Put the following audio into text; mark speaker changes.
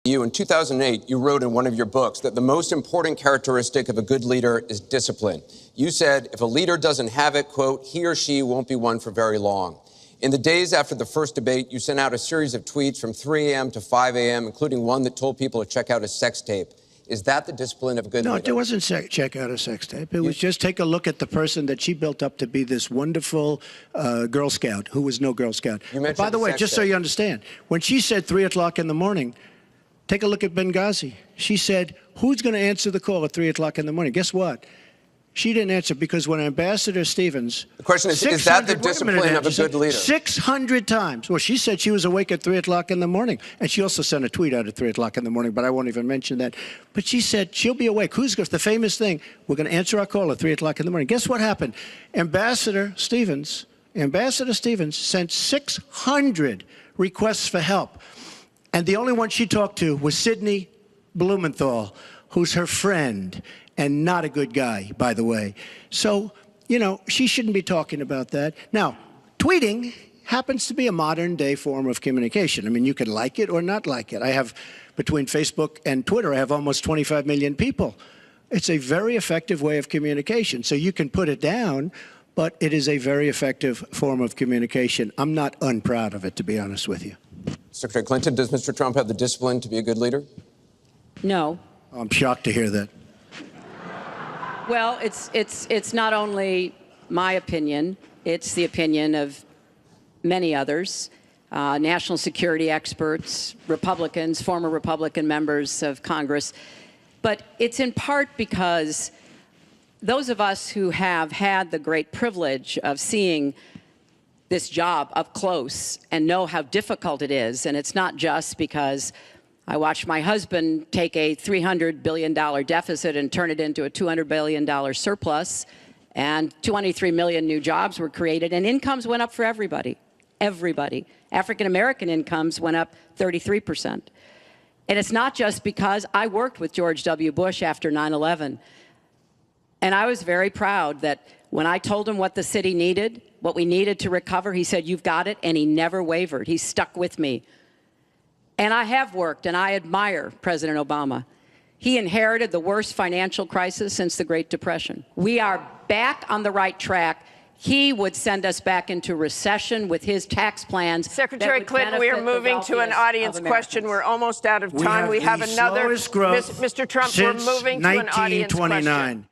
Speaker 1: You, in 2008, you wrote in one of your books that the most important characteristic of a good leader is discipline. You said, if a leader doesn't have it, quote, he or she won't be one for very long. In the days after the first debate, you sent out a series of tweets from 3 a.m. to 5 a.m., including one that told people to check out a sex tape. Is that the discipline of a good leader?
Speaker 2: No, it wasn't check out a sex tape. It was just take a look at the person that she built up to be this wonderful Girl Scout, who was no Girl Scout. By the way, just so you understand, when she said 3 o'clock in the morning, take a look at Benghazi. She said, who's going to answer the call at 3 o'clock in the morning? Guess what? She didn't answer because when Ambassador Stevens...
Speaker 1: The question is that the discipline of a good leader?
Speaker 2: 600 times. Well, she said she was awake at 3 o'clock in the morning. And she also sent a tweet out at 3 o'clock in the morning, but I won't even mention that. But she said she'll be awake. The famous thing, we're going to answer our call at 3 o'clock in the morning. Guess what happened? Ambassador Stevens sent 600 requests for help. And the only one she talked to was Sidney Blumenthal, who's her friend, and not a good guy, by the way. So, you know, she shouldn't be talking about that. Now, tweeting happens to be a modern-day form of communication. I mean, you can like it or not like it. I have, between Facebook and Twitter, I have almost 25 million people. It's a very effective way of communication. So you can put it down, but it is a very effective form of communication. I'm not unproud of it, to be honest with you.
Speaker 1: Secretary Clinton, does Mr. Trump have the discipline to be a good leader?
Speaker 3: No.
Speaker 2: I'm shocked to hear that.
Speaker 3: Well, it's not only my opinion, it's the opinion of many others, national security experts, Republicans, former Republican members of Congress. But it's in part because those of us who have had the great privilege of seeing this job up close and know how difficult it is, and it's not just because I watched my husband take a $300 billion deficit and turn it into a $200 billion surplus, and 23 million new jobs were created, and incomes went up for everybody. Everybody. African-American incomes went up 33%. And it's not just because I worked with George W. Bush after 9/11. And I was very proud that when I told him what the city needed, what we needed to recover, he said, you've got it, and he never wavered. He stuck with me. And I have worked, and I admire President Obama. He inherited the worst financial crisis since the Great Depression. We are back on the right track. He would send us back into recession with his tax plans.
Speaker 4: Secretary Clinton, we are moving to an audience question. We're almost out of time. We have another.
Speaker 2: Slowest growth
Speaker 4: Mr. Trump, we're moving to an audience question.